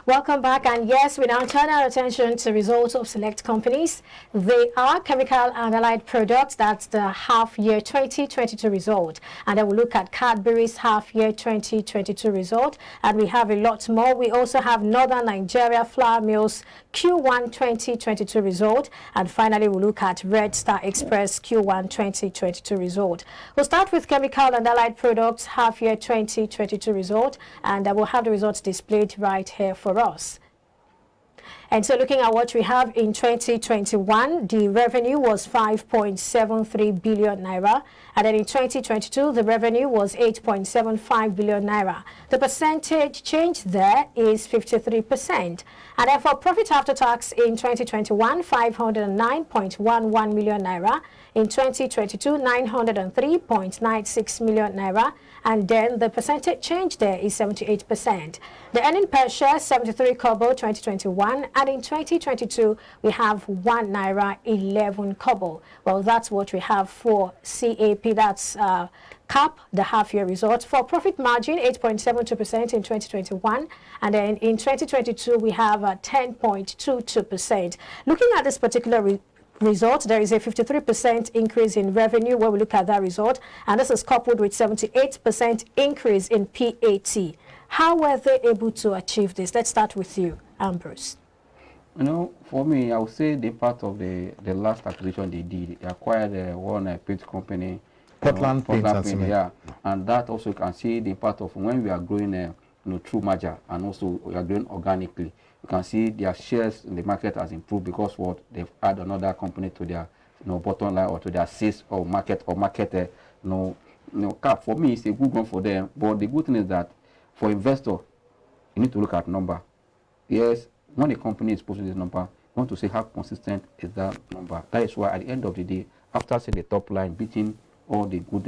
Welcome back, and yes, we now turn our attention to results of select companies. They are chemical and allied products. That's the half-year 2022 result. And then we'll look at Cadbury's half-year 2022 result. And we have a lot more. We also have Northern Nigeria Flour Mills Q1 2022 result. And finally, we'll look at Red Star Express Q1 2022 result. We'll start with chemical and allied products half-year 2022 result. And we'll have the results displayed right here for us. And so looking at what we have in 2021, the revenue was 5.73 billion naira. And then in 2022, the revenue was 8.75 billion naira. The percentage change there is 53%. And then for profit after tax in 2021, 509.11 million naira. In 2022, 903.96 million naira. And then the percentage change there is 78%. The earning per share, 73 kobo 2021. And in 2022, we have 1 naira 11 kobo. Well, that's what we have for CAP. That's CAP, the half-year result. For profit margin, 8.72% in 2021. And then in 2022, we have 10.22%. Looking at this particular result, there is a 53% increase in revenue when we look at that result, and this is coupled with 78% increase in PAT. How were they able to achieve this? Let's start with you, Ambrose. You know, for me, I would say the part of the last acquisition they did, they acquired one paint company, Portland Paint, yeah, and that also you can see the part of when we are growing through merger, and also we are growing organically. You can see their shares in the market has improved because what they've added another company to their bottom line or to their sales or market cap. For me, it's a good one for them. But the good thing is that for investor, you need to look at number. Yes, when a company is posting this number, you want to see how consistent is that number. That is why at the end of the day, after seeing the top line beating all the good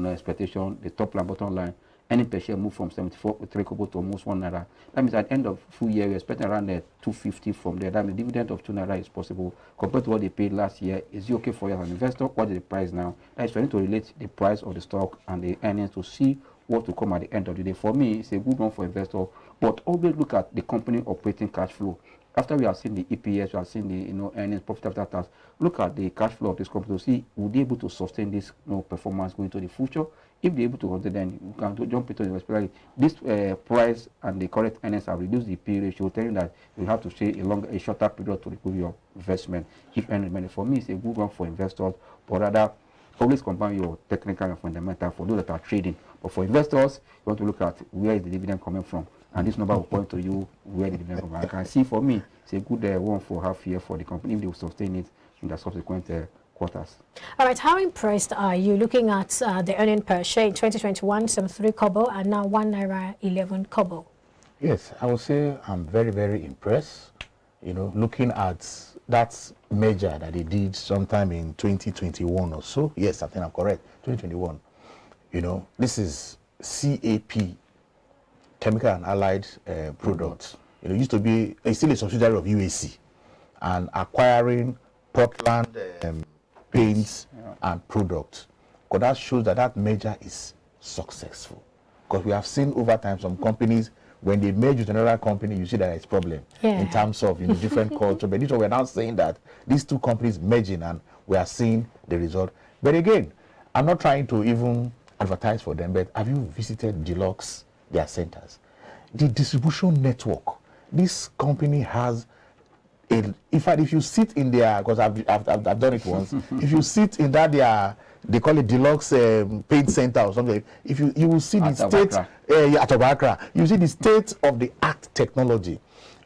expectation, the top line, bottom line, earning per share moved from 74.3 kobo to almost 1 naira. That means at the end of full year, we're expecting around 250 from there. That means dividend of 2 naira is possible compared to what they paid last year. Is it okay for you as an investor? What is the price now? That is for you to relate the price of the stock and the earnings to see what will come at the end of the day. For me, it's a good one for investor, but always look at the company operating cash flow. After we have seen the EPS, we have seen the earnings, profit after tax. Look at the cash flow of this company to see will they able to sustain this performance going to the future. If they're able to, then you can jump into the especially this price and the correct earnings have reduced the P ratio, telling that you have to stay a shorter period to recoup your investment. If earning money, for me, it's a good one for investors, but rather always combine your technical and fundamental for those that are trading. But for investors, you want to look at where is the dividend coming from, and this number will point to you where the dividend comes from. I can see for me, it's a good one for half year for the company if they will sustain it in the subsequent quarters. All right, how impressed are you looking at the earning per share in 2021, 73 kobo, and now 1 naira 11 kobo? Yes, I would say I'm very, very impressed. Looking at that measure that they did sometime in 2021 or so. Yes, I think I'm correct. 2021. This is CAP, Chemical and Allied Products. It used to be still a subsidiary of UAC, and acquiring Portland paints and products. Because that shows that measure is successful. Because we have seen over time some companies, when they merge with another company, you see that it's problem in terms of different culture. But this one, we're now saying that these two companies merging and we are seeing the result. But again, I'm not trying to even advertise for them, but have you visited Deluxe, their centers? The distribution network, this company has in fact, if you sit in there, because I've done it once, if you sit in that they call it Deluxe Paint Center or something, if you will see the state at Obakra, you see the state of the art technology,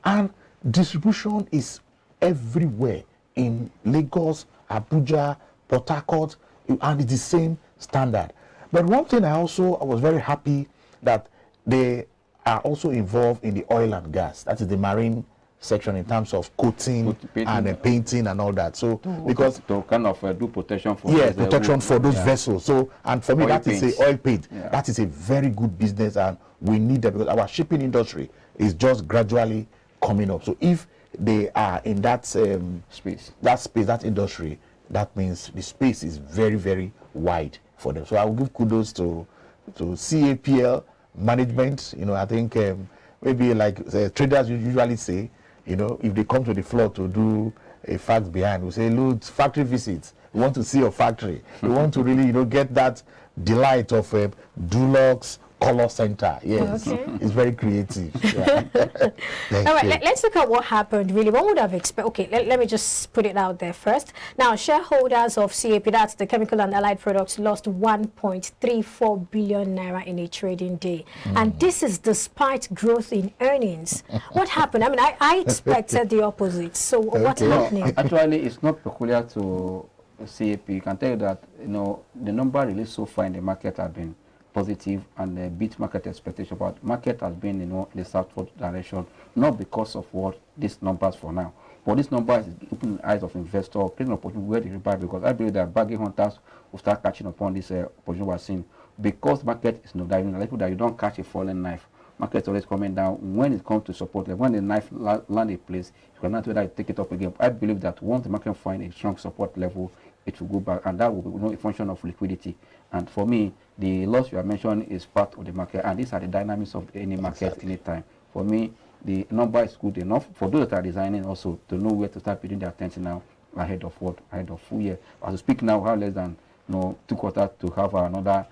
and distribution is everywhere in Lagos, Abuja, Port Harcourt, and it's the same standard. But one thing I was very happy that they are also involved in the oil and gas, that is the marine section in terms of coating and painting and all that. So because to kind of do protection for protection for those vessels. So and for me oil that paints. Is a oil paint. Yeah. That is a very good business, and we need that because our shipping industry is just gradually coming up. So if they are in that that industry, that means the space is very, very wide for them. So I will give kudos to CAPL management. I think maybe like traders usually say, if they come to the floor to do a fact behind, we say, look, factory visits. We want to see your factory. We want to really, get that delight of Dulux color center. Yes, it's very creative. Yeah. All right, let's look at what happened really. One would have expected. Okay, let me just put it out there first. Now, shareholders of CAP, that's the Chemical and Allied Products, lost 1.34 billion naira in a trading day, and this is despite growth in earnings. What happened? I mean, I expected the opposite. So what's happening? Actually, it's not peculiar to CAP. You can tell you that the number released so far in the market have been positive and beat market expectation, but market has been in the southward direction, not because of what these numbers for now, but this number is opening the eyes of investors, creating an opportunity where they buy, because I believe that bargain hunters will start catching upon this opportunity we're seeing, because market is not diving. Like that, you don't catch a falling knife. Market is always coming down. When it comes to support level, when the knife land a place, you cannot whether you take it up again. I believe that once the market find a strong support level, it will go back, and that will be a function of liquidity. And for me, the loss you are mentioning is part of the market, and these are the dynamics of any market anytime. For me, the number is good enough for those that are designing also to know where to start putting their attention now ahead of full year. As we speak now, we have less than 2 quarters to have another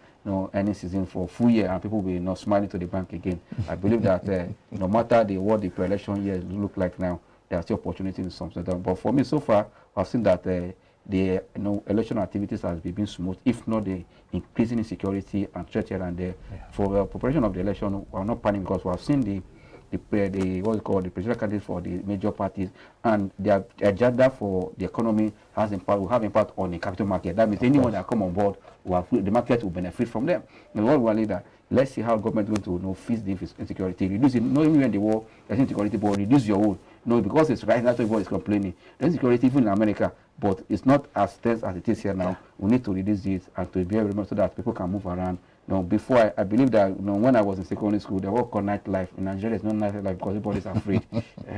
any season for full year, and people will not smiling to the bank again. I believe that no matter what the pre-election years look like now, there are still opportunities in some sector. But for me, so far, I've seen that the election activities has been smooth, if not the increasing insecurity and threat here and there. For the preparation of the election, we are not panicking because we have seen the presidential candidates for the major parties, and their agenda for the economy will have impact on the capital market. That means anyone that come on board, the market will benefit from them. And what we are leader, let's see how government is going to fix the insecurity, reduce it. Not even when the war, there's insecurity, but reduce your own. Because it's right now, everybody is complaining. There's insecurity even in America, but it's not as tense as it is here now. We need to reduce it and to be very much so that people can move around. Before I believe that when I was in secondary school, there was called nightlife. In Nigeria, it's not nightlife because everybody's afraid.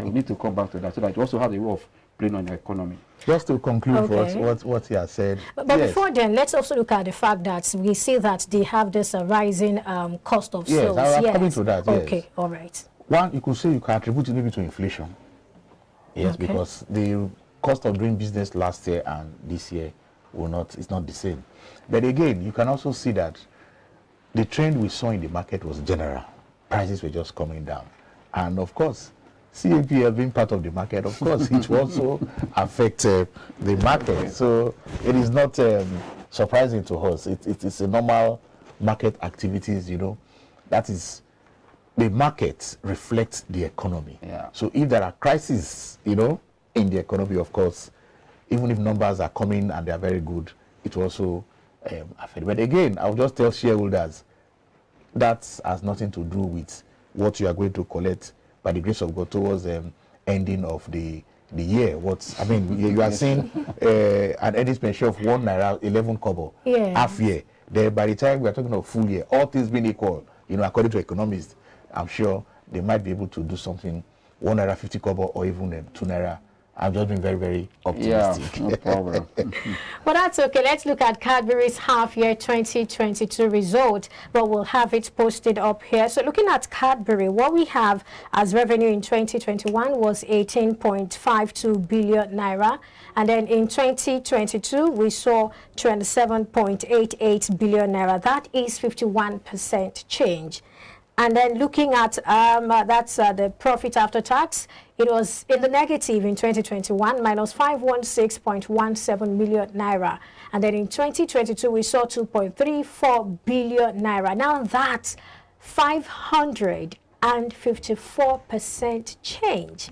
We need to come back to that so that you also have a way of playing on your economy. Just to conclude what he has said. But before then, let's also look at the fact that we see that they have this rising cost of sales. Yes, I'm coming to that. Yes. Okay, all right. One, you could say you can attribute it maybe to inflation. Yes, because the cost of doing business last year and this year it's not the same. But again, you can also see that the trend we saw in the market was general. Prices were just coming down. And of course, CAPL being part of the market, of course, it will also affect the market. So it is not surprising to us. It's a normal market activities, That is, the market reflects the economy. Yeah. So if there are crises, in the economy, of course, even if numbers are coming and they are very good, it will also affect. But again, I'll just tell shareholders that has nothing to do with what you are going to collect by the grace of God towards ending of the year. You are seeing an earnings per share of 1 naira 11 kobo half year. Then by the time we are talking of full year, all things being equal, according to economists, I'm sure they might be able to do something 1 naira 50 kobo or even 2 naira. I'm just being very, very optimistic. Yeah, no problem. Well, that's okay. Let's look at Cadbury's half-year 2022 result, but we'll have it posted up here. So looking at Cadbury, what we have as revenue in 2021 was 18.52 billion naira. And then in 2022, we saw 27.88 billion naira. That is 51% change. And then looking at the profit after tax, it was in the negative in 2021, minus 516.17 million naira. And then in 2022, we saw 2.34 billion naira. Now that's 554% change.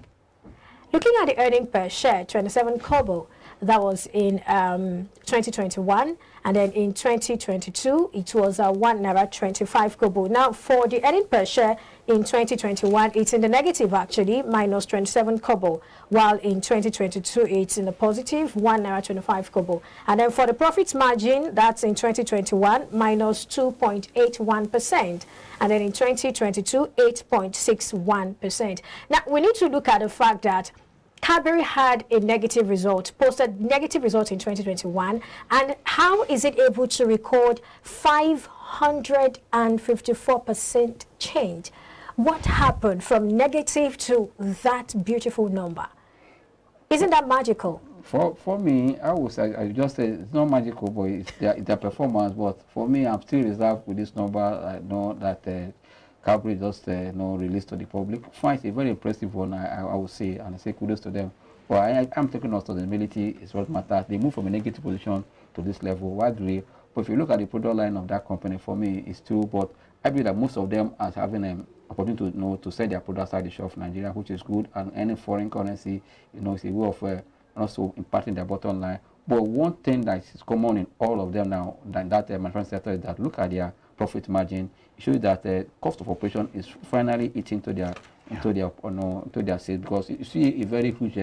Looking at the earning per share, 27 kobo, that was in 2021, and then in 2022 it was 1 naira 25 kobo. Now for the earning per share in 2021, it's in the negative actually, minus 27 kobo, while in 2022 it's in the positive, 1 naira 25 kobo. And then for the profit margin, that's in 2021 minus 2.81%, and then in 2022 8.61%. Now we need to look at the fact that Cadbury had a negative result, posted negative results in 2021, and how is it able to record 554% change? What happened from negative to that beautiful number? Isn't that magical? For me, I would say, I just say it's not magical, but it's their performance. But for me, I'm still reserved with this number. I know that Cadbury just released to the public. Fine, it's a very impressive one, I would say, and I say kudos to them. But I'm taking on sustainability is what matters. They move from a negative position to this level. Why do they? But if you look at the product line of that company, for me, it's still. But I believe that most of them are having an opportunity to sell their products outside the shop of Nigeria, which is good. And any foreign currency, it's a way of also impacting their bottom line. But one thing that is common in all of them now, that manufacturing sector, is that look at their profit margin. It shows that cost of operation is finally eating to their sales, because you see a very huge,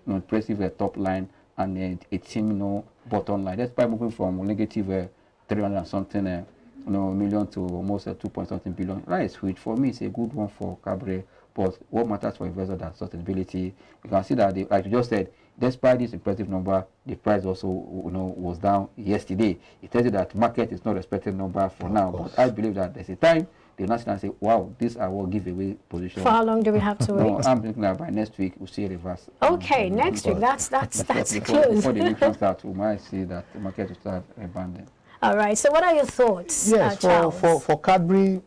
impressive top line and a team, bottom line. That's by moving from negative 300 and something million to almost 2 point something billion. That is huge. For me, it's a good one for Cadbury. But what matters for investors is sustainability. You can see that, like you just said, despite this impressive number, the price also was down yesterday. It tells you that market is not expecting number for now. But I believe that there's a time they'll not sit and say, wow, this I will give away position. For how long do we have to wait? I'm thinking that by next week we'll see a reverse. Okay, next week. That's close. Before the week starts, we might see that the market will start rebounding. All right. So what are your thoughts? Yes, for Cadbury,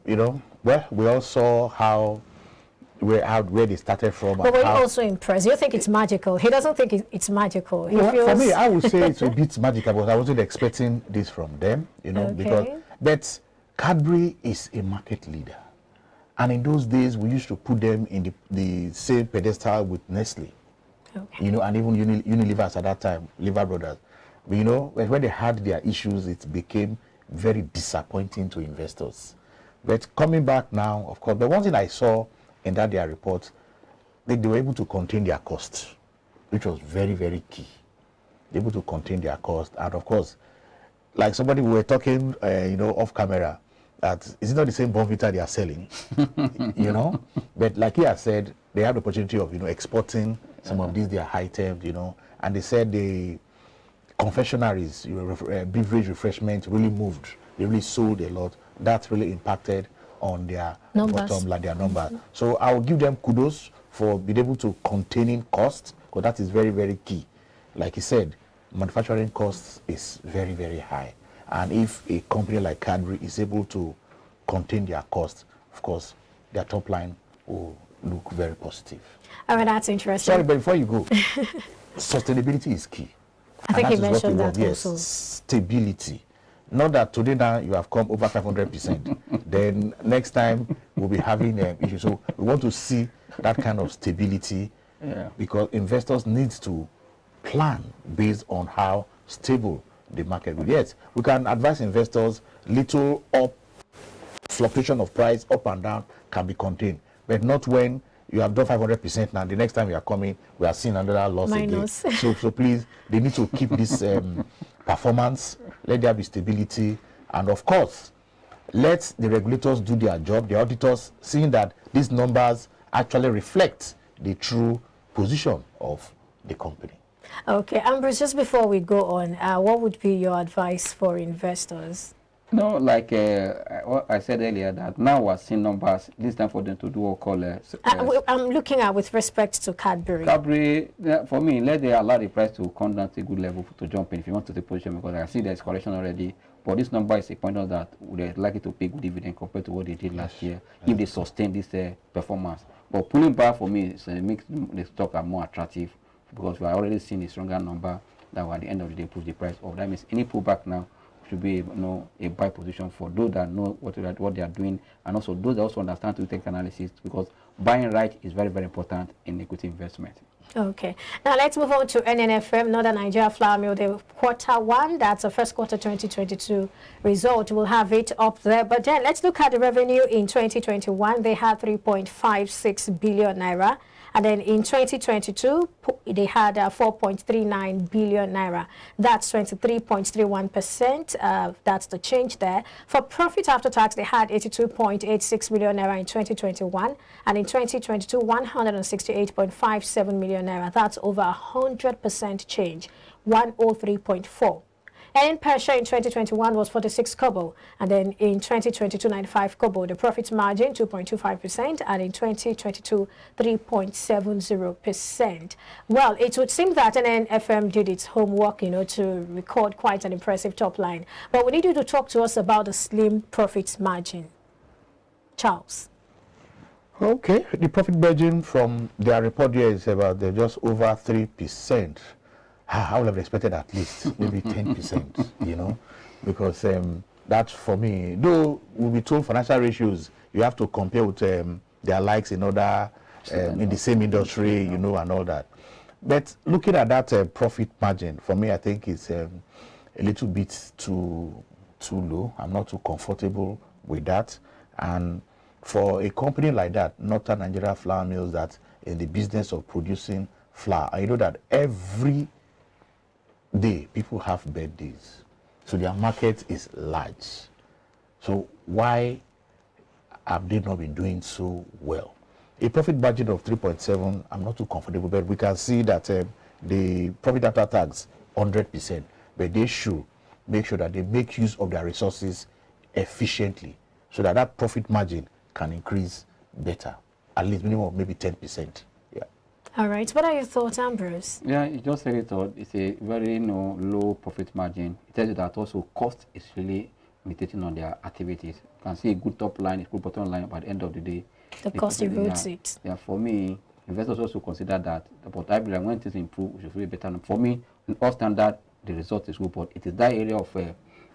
well, we all saw where they started from. But were you also impressed? You think it's magical? He doesn't think it's magical. He feels... For me, I would say it's a bit magical, but I wasn't expecting this from them, but Cadbury is a market leader. And in those days, we used to put them in the same pedestal with Nestle, and even Unilever at that time, Lever Brothers. But, when they had their issues, it became very disappointing to investors. But coming back now, of course, the one thing I saw in their report, they were able to contain their costs, which was very, very key. They were able to contain their costs. And of course, like somebody we were talking, off camera, that is it not the same Bonvita they are selling, But like he has said, they have the opportunity of, exporting some of these their items, and they said the confectionaries, beverage refreshment really moved. They really sold a lot. That really impacted on their bottom line, their numbers. So I will give them kudos for being able to containing costs, because that is very, very key. Like he said, manufacturing costs is very, very high. And if a company like Cadbury is able to contain their costs, of course, their top line will look very positive. I mean, that's interesting. Sorry, but before you go, sustainability is key. I think you mentioned that also. Yes, stability. Not that today now you have come over 500%. Then next time we'll be having issues. So we want to see that kind of stability, because investors need to plan based on how stable the market will be. Yes, we can advise investors little fluctuation of price up and down can be contained, but not when you have done 500% now. The next time you are coming, we are seeing another loss minus again. So please, they need to keep this performance. Let there be stability, and of course, let the regulators do their job. The auditors, seeing that these numbers actually reflect the true position of the company. Okay, Ambrose, just before we go on, what would be your advice for investors? Like what I said earlier, that now we're seeing numbers. This time for them to do what call. I'm looking at with respect to Cadbury. Cadbury, for me, let they allow the price to come down to a good level to jump in if you want to take position, because I see there's correction already. But this number is a pointer that they're likely to pay good dividend compared to what they did last year if they sustain this performance. But pulling back for me makes the stock more attractive, because we are already seeing a stronger number that will at the end of the day push the price up. That means any pullback now should be a buy position for those that know what they are doing, and also those that also understand to take analysis, because buying right is very, very important in equity investment. Okay, now let's move on to Nnfm, Northern Nigeria Flour Mill. The Q1, that's the first quarter 2022 result. We'll have it up there. But then let's look at the revenue in 2021. They had 3.56 billion naira. And then in 2022, they had 4.39 billion naira. That's 23.31%. That's the change there. For profit after tax, they had 82.86 million naira in 2021. And in 2022, 168.57 million naira. That's over 100% change, 103.4. Earning per share in 2021 was 46 kobo, and then in 2022, 95 kobo. The profit margin 2.25%, and in 2022, 3.70%. Well, it would seem that Nnfm did its homework, to record quite an impressive top line. But we need you to talk to us about the slim profit margin. Charles. Okay, the profit margin from their report here is about just over 3%. I would have expected at least maybe 10%, because that for me, though we'll be told financial ratios, you have to compare with their likes in other, in the same industry, and all that. But looking at that profit margin, for me, I think it's a little bit too low. I'm not too comfortable with that. And for a company like that, Northern Nigeria Flour Mills, that in the business of producing flour, I know that every day people have birthdays, so their market is large. So why have they not been doing so well? A profit margin of 3.7, I'm not too comfortable, but we can see that the profit after tax 100%, but they should make sure that they make use of their resources efficiently, so that that profit margin can increase better, at least minimum of maybe 10%. Yeah. All right. What are your thoughts, Ambrose? Yeah, you just said it all. It's a very low profit margin. It tells you that also cost is really imitating on their activities. You can see a good top line, a good bottom line, but at the end of the day, the cost erodes it. Yeah, for me, investors also consider that. But I believe when things improve, it should be better. For me, in all standard, the result is good, but it is that area of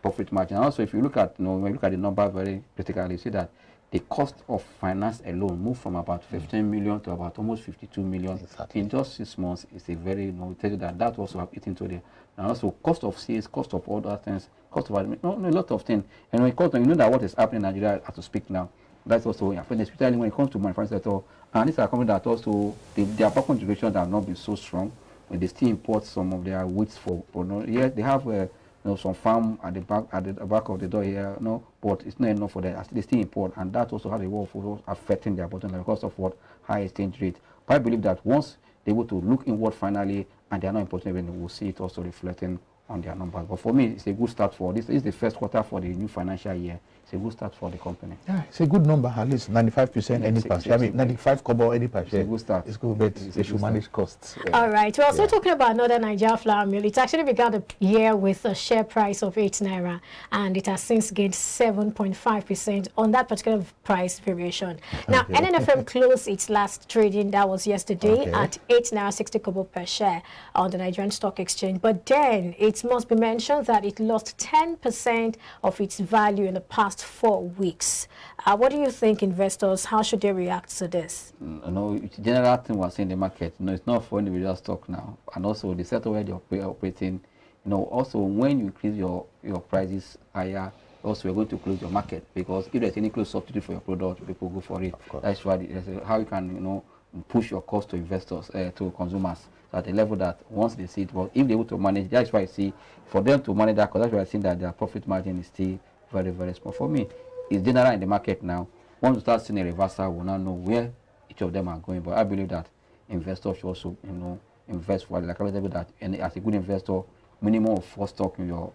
profit margin. And also, if you look at, when you look at the number very critically, you see that the cost of finance alone moved from about 15 million to about almost 52 million. Exactly. In just 6 months. It's a very, we tell you that also have eaten into the, and also cost of sales, cost of other things, cost of a lot of things. And when it comes to, that what is happening in Nigeria as to speak now, that's also affecting, especially when it comes to manufacturing sector. And these are companies that also, their backward integration have not been so strong, when they still import some of their wheats for they have some farm at the back of the door here, but it's not enough for them. They still import, and that also has a way of affecting their bottom line because of what high exchange rate. But I believe that once they're able to look inward finally, and they are not importing revenue, we'll see it also reflecting on their numbers. But for me, it's a good start for this. This is the first quarter for the new financial year. It's a good start for the company. Yeah, it's a good number, at least 95% any per share. I mean, 95 kobo any per share. It's a good start. It's good, but they should manage costs. All right. Well, so talking about Northern Nigeria Flour Mill, it actually began the year with a share price of 8 naira, and it has since gained 7.5% on that particular price variation. Now, Nnfm closed its last trading, that was yesterday, at 8 naira 60 kobo per share on the Nigerian Stock Exchange. But then it must be mentioned that it lost 10% of its value in the past 4 weeks. What do you think, investors? How should they react to this? It's a general thing we're seeing in the market. It's not for individual stock now. And also the sector where they're operating, also when you increase your prices higher, also you're going to close your market, because if there's any close substitute for your product, people go for it. That's why how you can, push your cost to investors, to consumers, at a level that once they see it, well, if they're able to manage, that's why I see for them to manage that, because that's why I think that their profit margin is still very, very small. For me, it's general in the market now. Once you start seeing a reversal, we'll now know where each of them are going. But I believe that investors should also, invest for, like I was able that, and as a good investor, minimum of 4 stock in your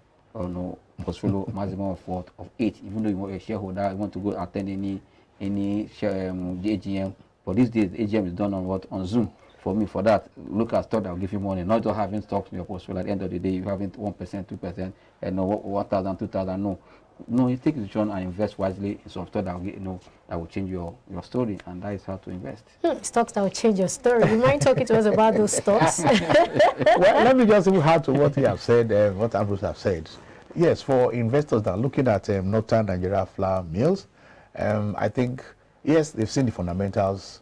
portfolio, maximum of 8. Even though you're a shareholder, you want to go attend any share AGM. But these days, AGM is done on Zoom. For me, for that, look at stock that will give you money, not just having stocks in your portfolio. At the end of the day, you having 1%, 2%, and 1,000, 2,000. No, you take the decision and invest wisely in some stock that will that will change your story, and that is how to invest. Stocks that will change your story. You mind talking to us about those stocks? Well, let me just add to what you have said, what Ambrose have said. Yes, for investors that are looking at Northern Nigeria Flour Mills, I think, yes, they've seen the fundamentals,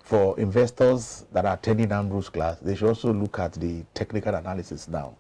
For investors that are attending Ambrose's class, they should also look at the technical analysis now.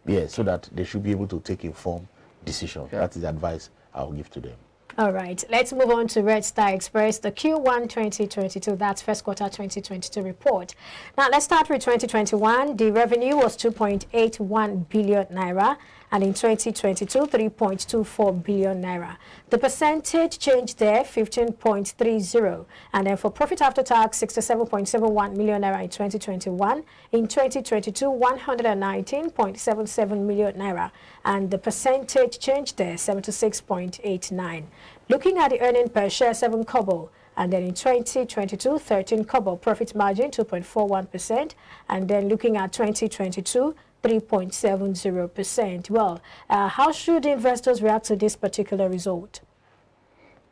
Yes, so that they should be able to take informed decisions. Yeah. That is the advice I'll give to them. All right, let's move on to Red Star Express, the Q1 2022, that's first quarter 2022 report. Now, let's start with 2021. The revenue was 2.81 billion naira, and in 2022, 3.24 billion naira. The percentage change there, 15.30, and then for profit after tax, 67.71 million naira in 2021. In 2022, 119.77 million naira, and the percentage change there, 76.89. Looking at the earning per share, 7 kobo. And then in 2022, 13 kobo, profit margin 2.41%. And then looking at 2022, 3.70%. Well, how should investors react to this particular result?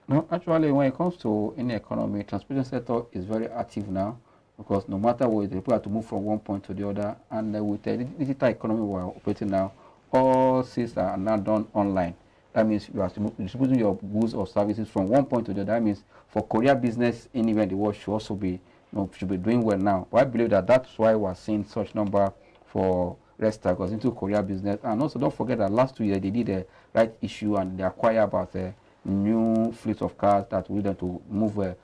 No, actually, when it comes to any economy, transportation sector is very active now, because no matter what, people have to move from one point to the other. And with the digital economy we're operating now, all sales are now done online. That means you are distributing your goods or services from one point to the other. That means for Korea business anywhere in the world should also be, should be doing well now. But I believe that that's why we're seeing such number for Resta, because into Korea business. And also don't forget that last 2 years they did a right issue and they acquired about a new fleet of cars that will them to move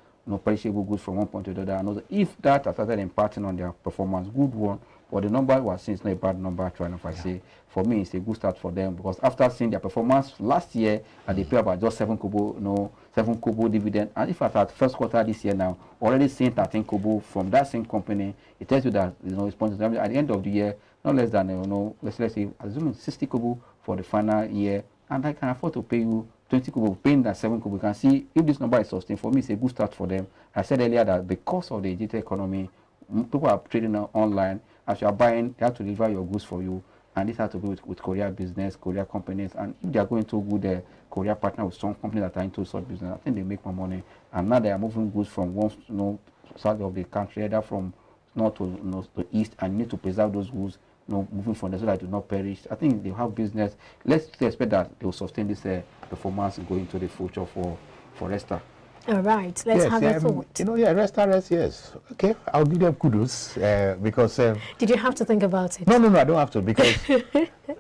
perishable goods from one point to the other. And also if that has started impacting on their performance, good one. But the number we're seeing is not a bad number, trying if I say. For me, it's a good start for them, because after seeing their performance last year, and they pay about just 7 kobo, 7 kobo dividend. And if I start first quarter this year now, already seeing 13 kobo from that same company, it tells you that it's pointing at the end of the year, not less than let's say assuming 60 kobo for the final year, and I can afford to pay you 20 kobo, paying that 7 kobo. You can see if this number is sustained. For me, it's a good start for them. I said earlier that because of the digital economy, people are trading online. As you are buying, they have to deliver your goods for you, and this has to do with Korea business, Korea companies. And if they are going to good Korea partner with some companies that are into such business, I think they make more money. And now they are moving goods from one side of the country, either from north to east, and need to preserve those goods, moving from there so that they do not perish. I think they have business. Let's expect that they will sustain this performance going into the future for Resta. All right, let's have a thought. Rest, yes. Okay, I'll give them kudos because... Did you have to think about it? No, I don't have to, because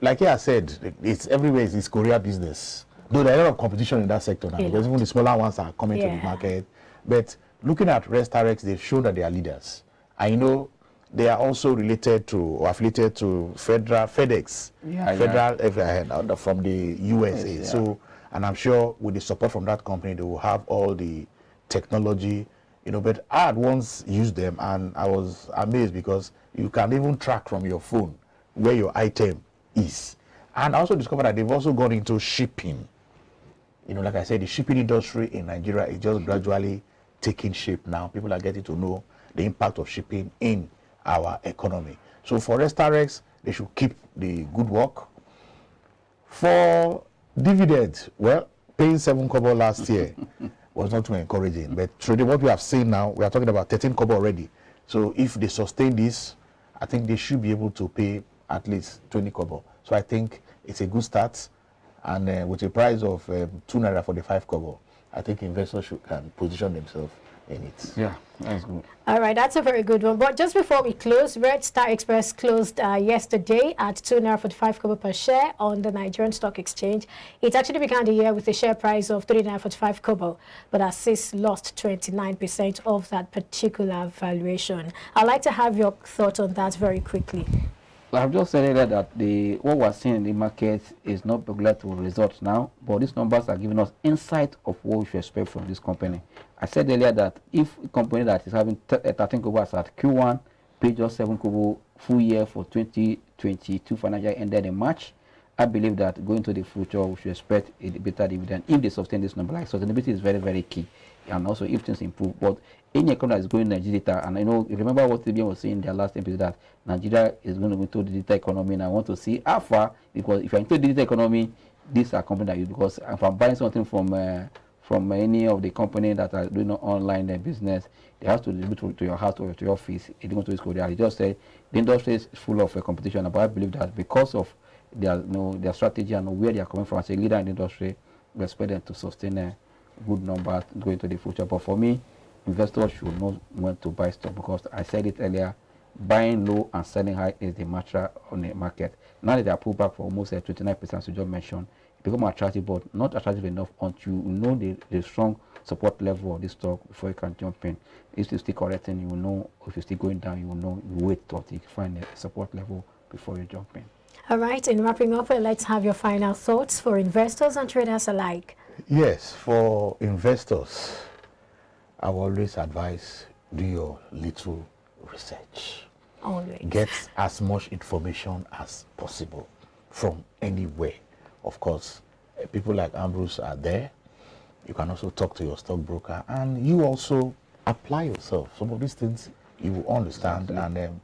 like I said, it's everywhere, it's Korea business. Though there are a lot of competition in that sector now, because even the smaller ones are coming to the market. But looking at Restarex, they've shown that they are leaders. I know they are also related to or affiliated to FedEx, from the USA. Yes, so, and I'm sure with the support from that company, they will have all the technology, but I had once used them and I was amazed because you can even track from your phone where your item is. And I also discovered that they've also gone into shipping. Like I said, the shipping industry in Nigeria is just gradually taking shape now. People are getting to know the impact of shipping in our economy. So for Restarex, they should keep the good work. For dividends, well, paying 7 kobo last year was not too encouraging. But through what we have seen now, we are talking about 13 kobo already. So if they sustain this, I think they should be able to pay at least 20 kobo. So I think it's a good start. And with a price of 2 naira for the 5 kobo, I think investors can position themselves in it. Yeah, that's good. All right, that's a very good one. But just before we close, Red Star Express closed yesterday at 2.45 kobo per share on the Nigerian Stock Exchange. It actually began the year with a share price of 3.45 kobo, but has since lost 29% of that particular valuation. I'd like to have your thoughts on that very quickly. I've just said earlier that what we're seeing in the market is not peculiar to results now, but these numbers are giving us insight of what we should expect from this company. I said earlier that if a company that is having 13 kobo as at Q1 paid just 7 kobo full year for 2022 financial year ended in March, I believe that going to the future we should expect a better dividend if they sustain this number. Like sustainability is very, very key, and also if things improve. But any economy that is going digital, and I know, remember what TBN was saying in their last episode, that Nigeria is going to go into digital economy, and I want to see how far, because if you're into digital economy, these are companies that you, because if I'm buying something from any of the companies that are doing online business, they have to deliver to your house or to your office. It going to Korea. I just said the industry is full of competition, but I believe that because of their strategy and where they are coming from as a leader in the industry, we expect them to sustain a good number going to the future. But for me, investors should know when to buy stock, because I said it earlier, buying low and selling high is the mantra on the market. Now that they are pulled back for almost 29%, you just mentioned, it become attractive, but not attractive enough until you know the strong support level of this stock before you can jump in. If you still correcting, you will know. If you're still going down, you will know. You wait till you find a support level before you jump in. All right, in wrapping up, let's have your final thoughts for investors and traders alike. Yes, for investors, I will always advise do your little research. Always. Get as much information as possible from anywhere. Of course, people like Ambrose are there. You can also talk to your stockbroker, and you also apply yourself. Some of these things you will understand. And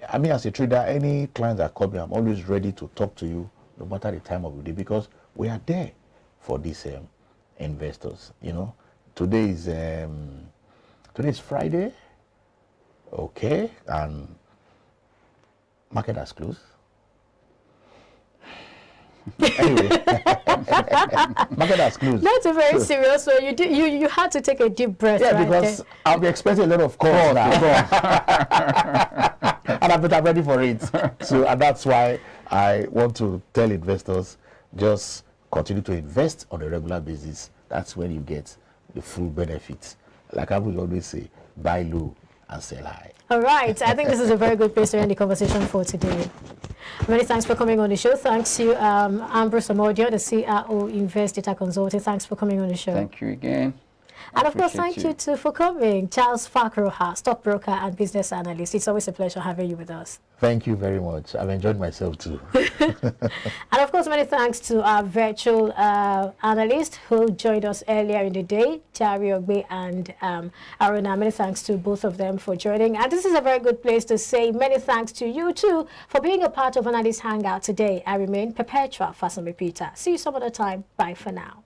I mean, as a trader, any client that call me, I'm always ready to talk to you, no matter the time of the day, because we are there for these investors. You know, today is Friday. Okay, and market has closed. Anyway, market has closed. That's a very serious one. You had to take a deep breath. Yeah, right because there. I'll be expecting a lot of calls now. And I'm ready for it. So, and that's why I want to tell investors, just continue to invest on a regular basis. That's when you get the full benefits. Like I will always say, buy low and sell high. All right. I think this is a very good place to end the conversation for today. Many thanks for coming on the show. Thanks to Ambrose Amodio, the CRO Invest Data Consulting. Thanks for coming on the show. Thank you again. And of course, thank you too for coming. Charles Fakroha, stockbroker and business analyst. It's always a pleasure having you with us. Thank you very much. I've enjoyed myself too. And of course, many thanks to our virtual analyst who joined us earlier in the day, Jari Ogbe and Aruna. Many thanks to both of them for joining. And this is a very good place to say many thanks to you too for being a part of Analyst Hangout today. I remain Perpetua Fasami Peter. See you some other time. Bye for now.